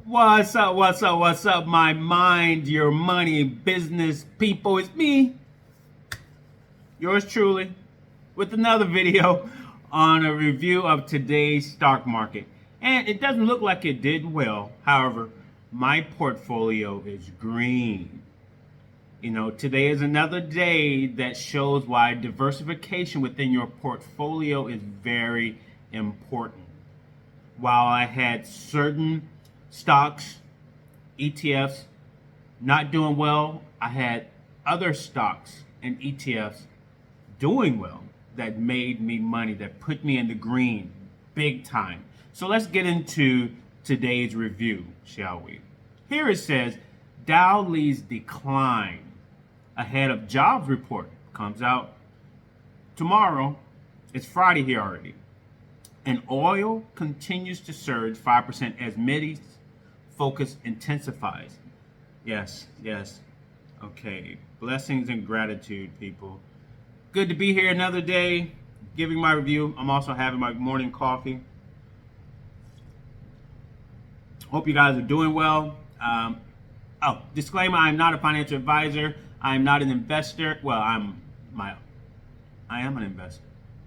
What's up? What's up? What's up? My mind, your money, business people. It's me, yours truly, with another video on a review of today's stock market. And it doesn't look like it did well. However, my portfolio is green. Today is another day that shows why diversification within your portfolio is very important. While I had certain stocks, ETFs not doing well, I had other stocks and ETFs doing well that made me money, that put me in the green big time. So let's get into today's review, shall we? Here it says Dow leads decline ahead of jobs report. Comes out tomorrow. It's Friday here already. And oil continues to surge 5% as Mideast focus intensifies. Yes. Okay. Blessings and gratitude, people. Good to be here another day, giving my review. I'm also having my morning coffee. Hope you guys are doing well. Disclaimer, I'm not a financial advisor. I'm not an investor. Well, I am an investor.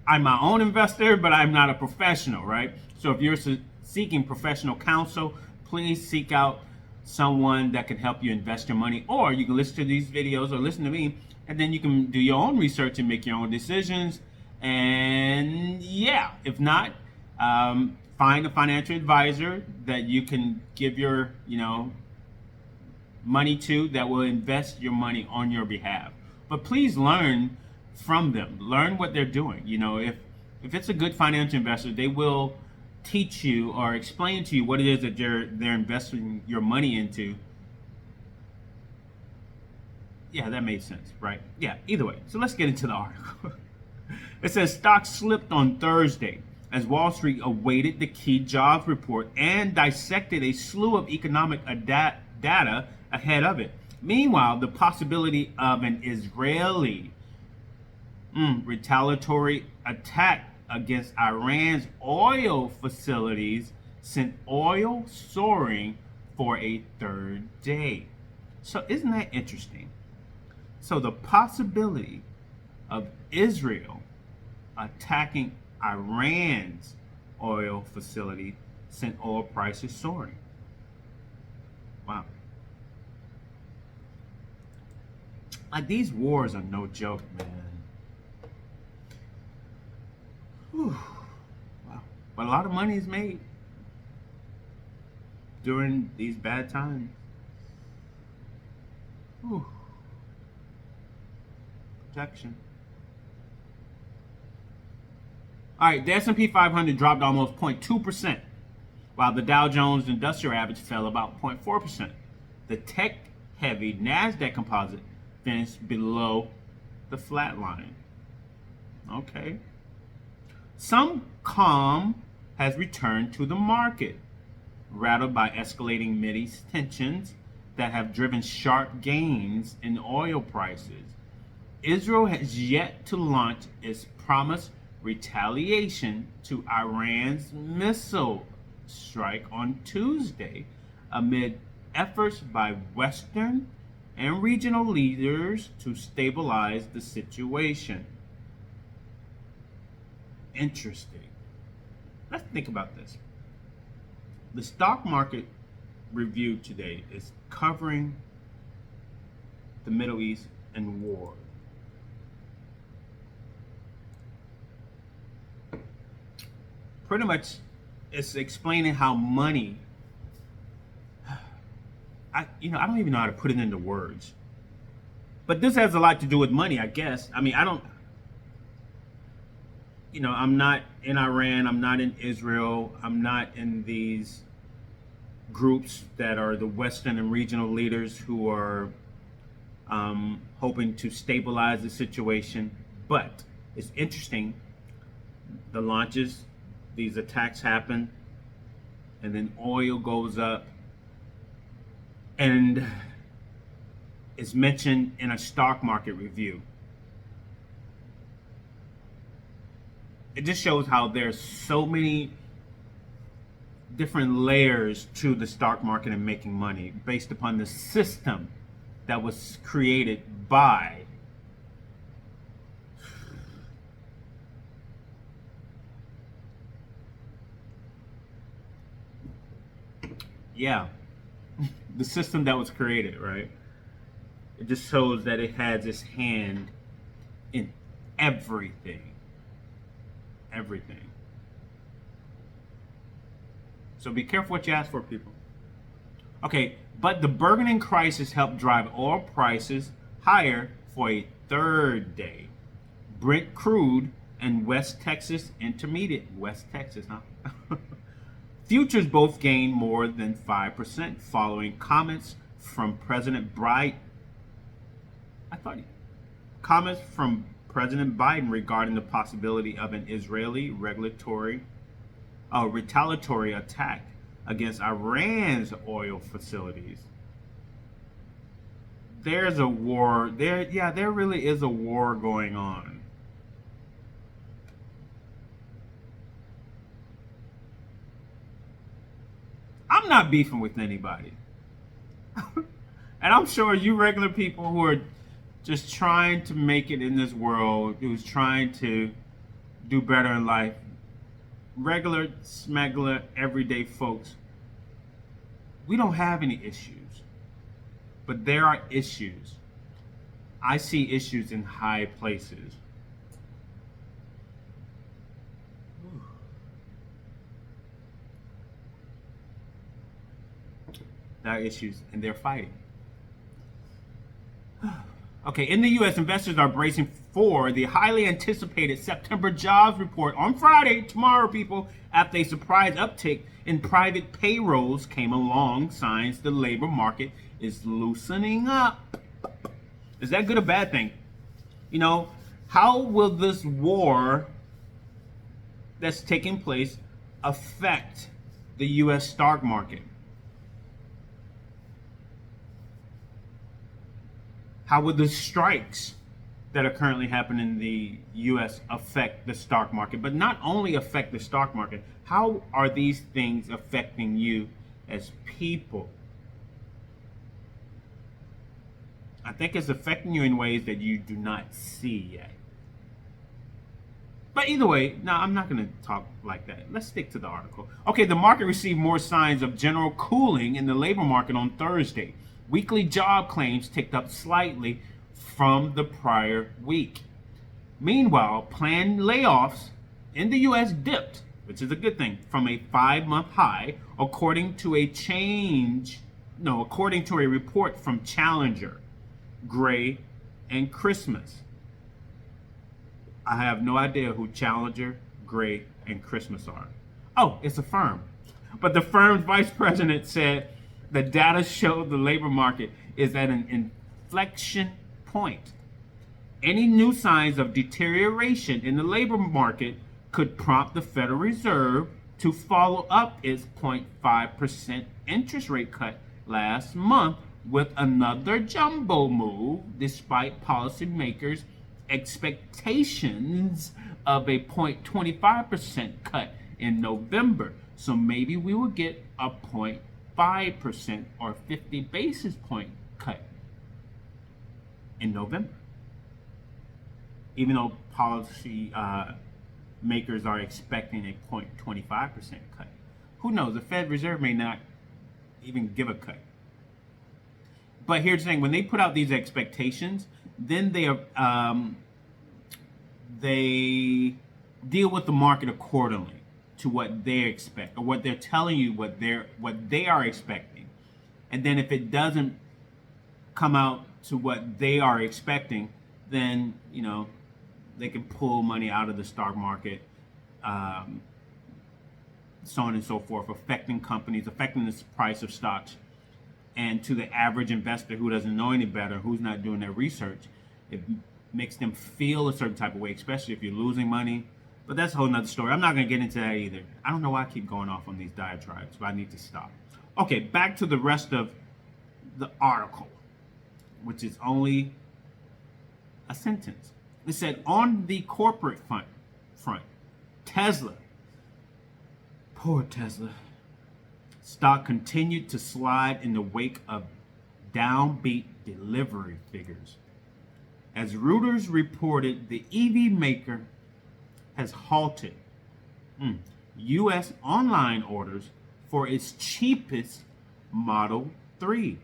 I'm my own investor, but I'm not a professional, right? So if you're seeking professional counsel, please seek out someone that can help you invest your money, or you can listen to these videos or listen to me, and then you can do your own research and make your own decisions. And yeah, if not, find a financial advisor that you can give your, money to, that will invest your money on your behalf. But please learn from them. Learn what they're doing. If it's a good financial investor, they will teach you or explain to you what it is that they're investing your money into. Yeah, that made sense, right? Yeah, either way. So let's get into the article. It says stocks slipped on Thursday as Wall Street awaited the key jobs report and dissected a slew of economic data ahead of it. Meanwhile, the possibility of an Israeli retaliatory attack against Iran's oil facilities sent oil soaring for a third day. So isn't that interesting? So the possibility of Israel attacking Iran's oil facility sent oil prices soaring. Wow. Like, these wars are no joke, man. Whew. Wow. But a lot of money is made during these bad times. Whew. Protection. All right, the S&P 500 dropped almost 0.2%, while the Dow Jones Industrial Average fell about 0.4%. The tech-heavy NASDAQ composite finished below the flat line. Okay. Some calm has returned to the market, rattled by escalating Mideast tensions that have driven sharp gains in oil prices. Israel has yet to launch its promised retaliation to Iran's missile strike on Tuesday, amid efforts by Western and regional leaders to stabilize the situation. Interesting. Let's think about this. The stock market review today is covering the Middle East and war. Pretty much, it's explaining how money, I don't even know how to put it into words. But this has a lot to do with money, I guess. I'm not in Iran, I'm not in Israel, I'm not in these groups that are the Western and regional leaders who are hoping to stabilize the situation. But it's interesting, the launches, these attacks happen, and then oil goes up, and it's mentioned in a stock market review. It just shows how there's so many different layers to the stock market and making money based upon the system that was created by yeah, the system that was created, right? It just shows that it has its hand in everything. Everything. So be careful what you ask for, people. Okay, but the burgeoning crisis helped drive oil prices higher for a third day. Brent crude and West Texas Intermediate, West Texas, huh? Futures both gained more than 5% following comments from President Biden. Comments from President Biden regarding the possibility of an Israeli retaliatory attack against Iran's oil facilities. There's a war there. Yeah, there really is a war going on. I'm not beefing with anybody. And I'm sure you regular people who are just trying to make it in this world, who's trying to do better in life, regular, smuggler, everyday folks, we don't have any issues. But there are issues. I see issues in high places. There are issues, and they're fighting. Okay, in the U.S., investors are bracing for the highly anticipated September jobs report on Friday, tomorrow, people, after a surprise uptick in private payrolls came along. Signs the labor market is loosening up. Is that good or bad thing? You know, how will this war that's taking place affect the U.S. stock market? How would the strikes that are currently happening in the U.S. affect the stock market? But not only affect the stock market, how are these things affecting you as people? I think it's affecting you in ways that you do not see yet. But either way, no, I'm not going to talk like that. Let's stick to the article. Okay, the market received more signs of general cooling in the labor market on Thursday. Weekly job claims ticked up slightly from the prior week. Meanwhile, planned layoffs in the U.S. dipped, which is a good thing, from a 5-month high, according to a report from Challenger, Gray, and Christmas. I have no idea who Challenger, Gray, and Christmas are. Oh, it's a firm. But the firm's vice president said the data showed the labor market is at an inflection point. Any new signs of deterioration in the labor market could prompt the Federal Reserve to follow up its 0.5% interest rate cut last month with another jumbo move, despite policymakers' expectations of a 0.25% cut in November. So maybe we will get a 0.5% or 50 basis point cut in November. Even though policy makers are expecting a 0.25% cut. Who knows? The Fed Reserve may not even give a cut. But here's the thing: when they put out these expectations, then they deal with the market accordingly to what they expect, or what they're telling you what they are expecting. And then if it doesn't come out to what they are expecting, then they can pull money out of the stock market, so on and so forth, affecting companies, affecting the price of stocks. And to the average investor who doesn't know any better, who's not doing their research, it makes them feel a certain type of way, especially if you're losing money. But that's a whole nother story. I'm not going to get into that either. I don't know why I keep going off on these diatribes, but I need to stop. Okay, back to the rest of the article, which is only a sentence. It said, on the corporate front, Tesla, poor Tesla, Stock continued to slide in the wake of downbeat delivery figures. As Reuters reported, the EV maker has halted U.S. online orders for its cheapest Model 3.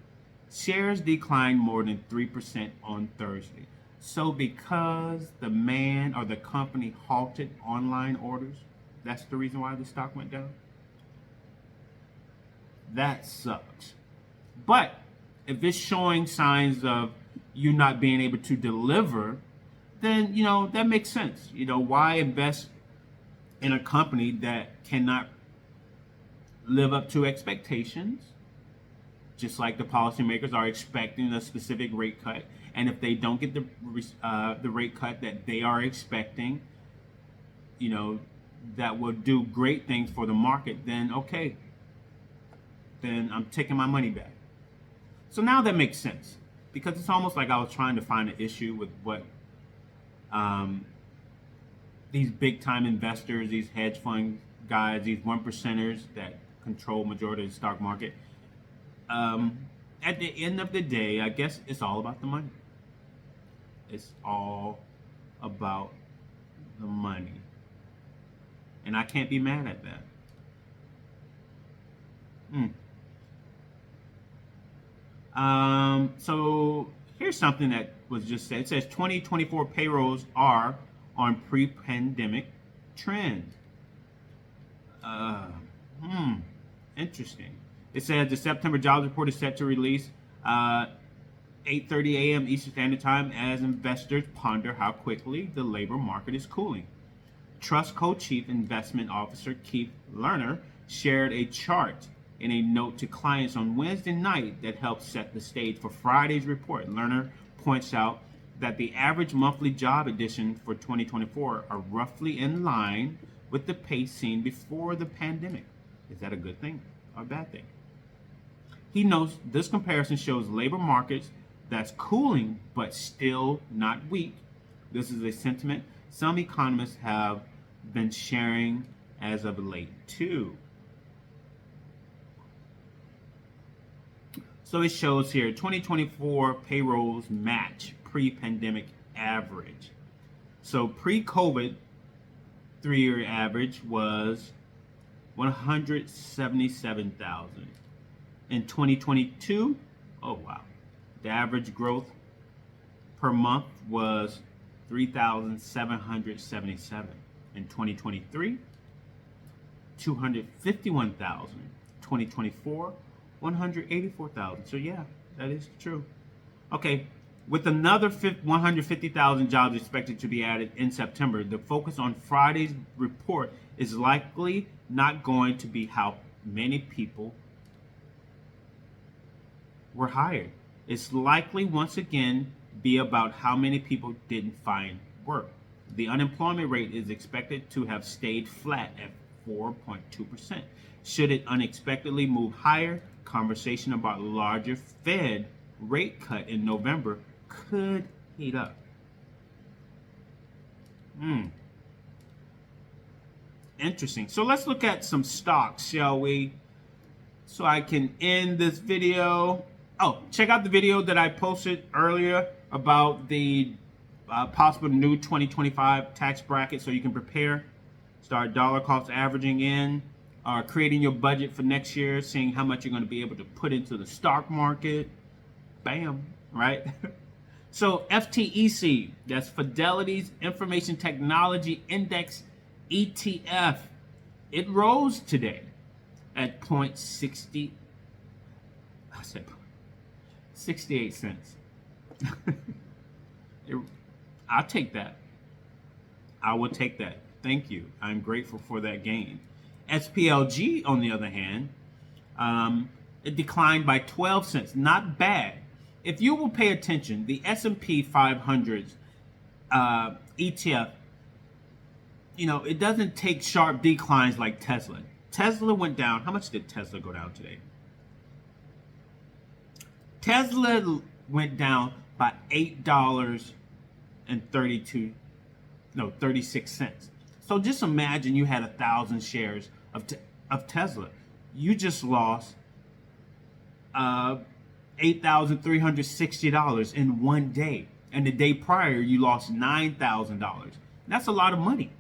Shares declined more than 3% on Thursday. So because the man or the company halted online orders, that's the reason why the stock went down? That sucks. But if it's showing signs of you not being able to deliver, then, that makes sense. Why invest in a company that cannot live up to expectations? Just like the policymakers are expecting a specific rate cut, and if they don't get the rate cut that they are expecting, that will do great things for the market, then okay, then I'm taking my money back. So now that makes sense, because it's almost like I was trying to find an issue with what these big time investors, these hedge fund guys, these 1%ers that control majority of the stock market. At the end of the day, I guess it's all about the money. It's all about the money. And I can't be mad at that. So here's something that was just said. It says 2024 payrolls are on pre-pandemic trend. Interesting. It says the September jobs report is set to release 8:30 a.m. Eastern Standard Time as investors ponder how quickly the labor market is cooling. Trustco Chief Investment Officer Keith Lerner shared a chart in a note to clients on Wednesday night that helped set the stage for Friday's report. Lerner points out that the average monthly job addition for 2024 are roughly in line with the pace seen before the pandemic. Is that a good thing or a bad thing? He notes this comparison shows labor markets that's cooling but still not weak. This is a sentiment some economists have been sharing as of late too. So it shows here 2024 payrolls match pre-pandemic average. So pre-COVID 3-year average was 177,000. In 2022, oh wow, the average growth per month was 3,777. In 2023, 251,000. 2024, 184,000. So yeah, that is true. Okay, with another 150,000 jobs expected to be added in September, the focus on Friday's report is likely not going to be how many people were hired. It's likely once again be about how many people didn't find work. The unemployment rate is expected to have stayed flat at 4.2%. Should it unexpectedly move higher, conversation about larger Fed rate cut in November could heat up. Interesting. So let's look at some stocks, shall we? So I can end this video. Oh, check out the video that I posted earlier about the possible new 2025 tax bracket so you can prepare. Start dollar cost averaging in, creating your budget for next year, seeing how much you're going to be able to put into the stock market. Bam, right? So FTEC, that's Fidelity's Information Technology Index ETF. It rose today at 0.60. I said 68 cents. I'll take that. I will take that. Thank you. I'm grateful for that gain. SPLG, on the other hand, it declined by 12 cents. Not bad. If you will pay attention, the S&P 500's ETF, it doesn't take sharp declines like Tesla. Tesla went down. How much did Tesla go down today? Tesla went down by $36. So just imagine you had 1,000 shares of Tesla. you just lost $8,360 in one day. And the day prior, you lost $9,000. That's a lot of money,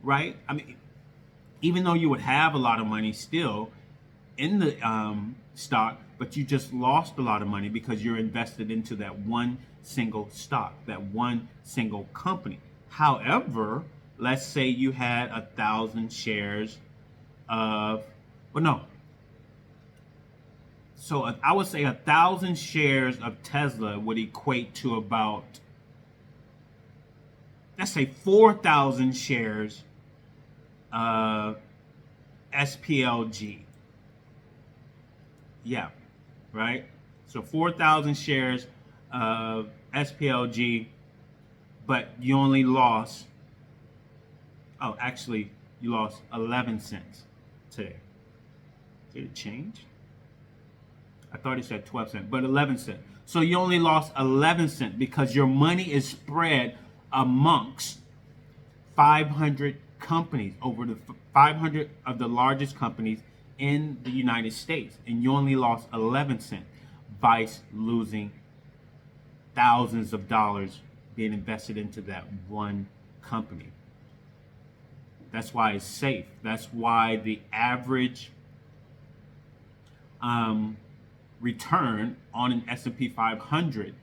right? I mean, even though you would have a lot of money still in the stock, but you just lost a lot of money because you're invested into that one single stock, that one single company. However, let's say you had 1,000 shares of, well, no. So I would say 1,000 shares of Tesla would equate to about, let's say 4,000 shares of SPLG. Yeah, right? So 4,000 shares of SPLG, but you only lost, oh, actually, you lost 11 cents today. Did it change? I thought it said 12 cents, but 11 cents. So you only lost 11 cents because your money is spread amongst 500 companies, over the 500 of the largest companies in the United States, and you only lost 11 cents, vice losing thousands of dollars being invested into that one company. That's why it's safe. That's why the average return on an S&P 500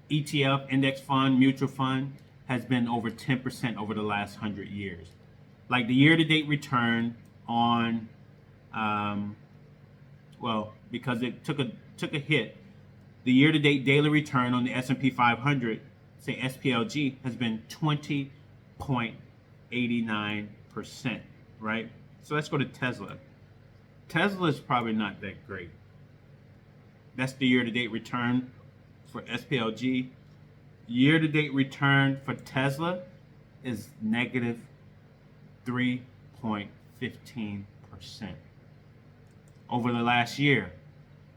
ETF, index fund, mutual fund has been over 10% over the last 100 years. Like the year-to-date return on, well, because it took a hit, the year-to-date daily return on the S&P 500, say SPLG, has been 20.89%, right? So let's go to Tesla. Tesla is probably not that great. That's the year-to-date return for SPLG. Year-to-date return for Tesla is negative 3.15%. Over the last year,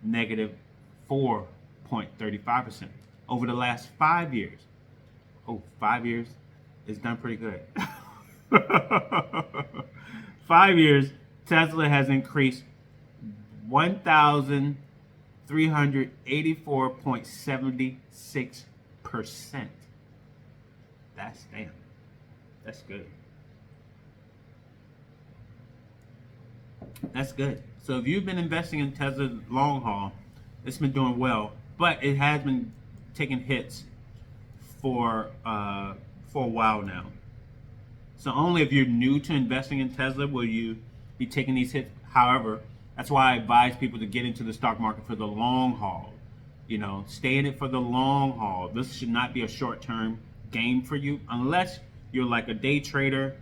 negative 4.35%. Over the last 5 years, 5 years, it's done pretty good. 5 years, Tesla has increased 1,384.76%. That's good. That's good. So if you've been investing in Tesla long haul, it's been doing well, but it has been taking hits for a while now. So only if you're new to investing in Tesla will you be taking these hits. However, that's why I advise people to get into the stock market for the long haul. You know, stay in it for the long haul. This should not be a short-term game for you unless you're like a day trader.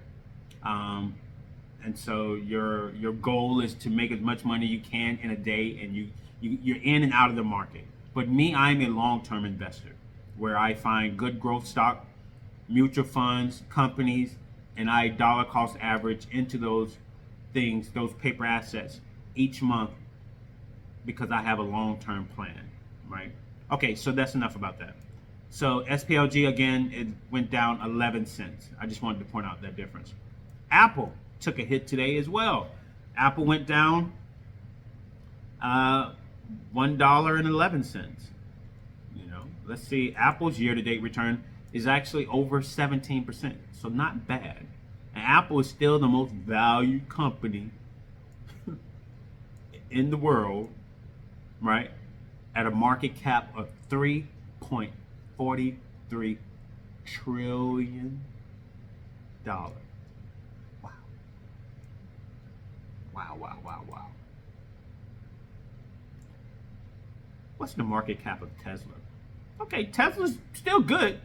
And so your goal is to make as much money you can in a day, and you're in and out of the market. But me, I'm a long-term investor where I find good growth stock, mutual funds, companies, and I dollar cost average into those things, those paper assets each month because I have a long-term plan, right? Okay, so that's enough about that. So SPLG, again, it went down 11 cents. I just wanted to point out that difference. Apple took a hit today as well. Apple went down $1.11. You know, let's see, Apple's year-to-date return is actually over 17%, so not bad. And Apple is still the most valued company in the world, right? At a market cap of $3.43 trillion. Wow. Wow. What's the market cap of Tesla? Okay, Tesla's still good.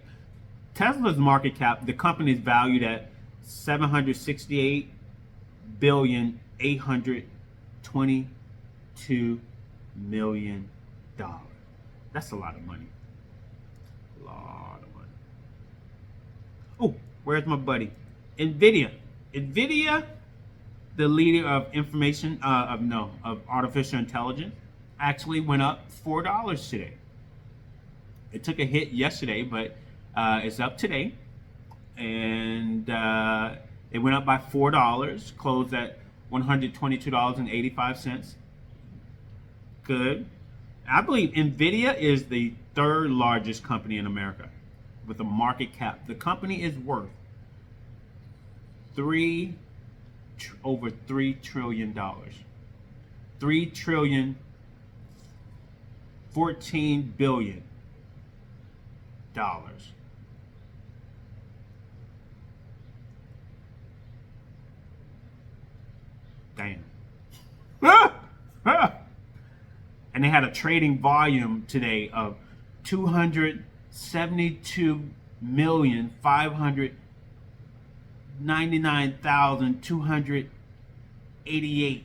Tesla's market cap, the company is valued at $768,822,000,000. That's a lot of money. Oh, where's my buddy? Nvidia, the leader of of artificial intelligence, actually went up $4 today. It took a hit yesterday, but it's up today, and it went up by $4, closed at $122.85. Good. I believe Nvidia is the third largest company in America with a market cap. The company is worth over $3 trillion. 3,014 billion dollars. Damn. And they had a trading volume today of 272,599,288.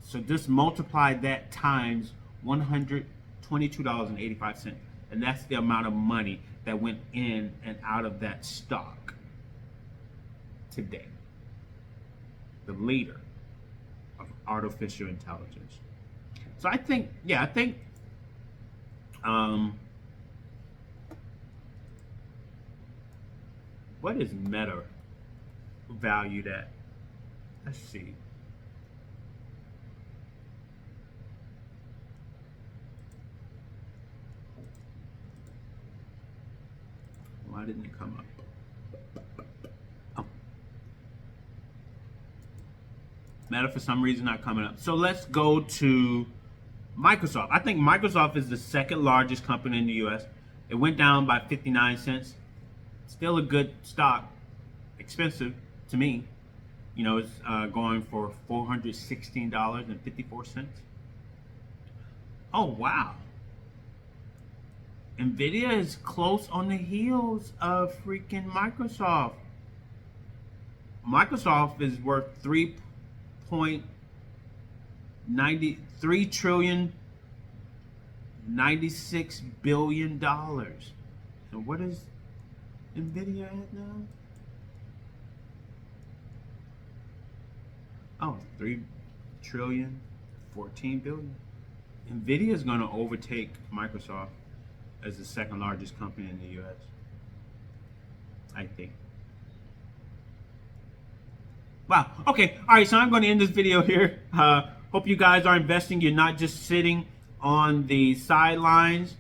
So just multiply that times $122.85. And that's the amount of money that went in and out of that stock today. The leader of artificial intelligence. So I think, what is Meta valued at? Let's see. Why didn't it come up? Oh. Meta, for some reason, not coming up. So let's go to Microsoft. I think Microsoft is the second largest company in the US. It went down by 59 cents. Still a good stock. Expensive to me. You know, it's going for $416.54. Oh, wow. Nvidia is close on the heels of freaking Microsoft. Microsoft is worth $3 trillion, $96 billion. So what is Nvidia at now? Oh, 3 trillion, 14 billion. Nvidia is going to overtake Microsoft as the second largest company in the US, I think. Wow. Okay. All right. So I'm going to end this video here. Hope you guys are investing. You're not just sitting on the sidelines,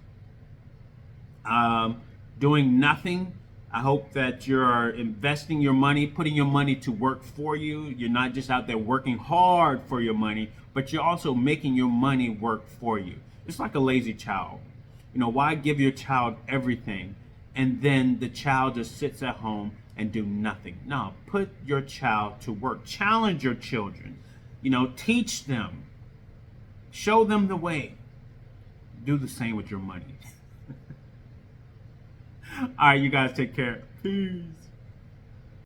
doing nothing. I hope that you're investing your money, putting your money to work for you. You're not just out there working hard for your money, but you're also making your money work for you. It's like a lazy child. You know, why give your child everything and then the child just sits at home and do nothing? No, put your child to work. Challenge your children. You know, teach them. Show them the way. Do the same with your money. All right, you guys take care. Peace.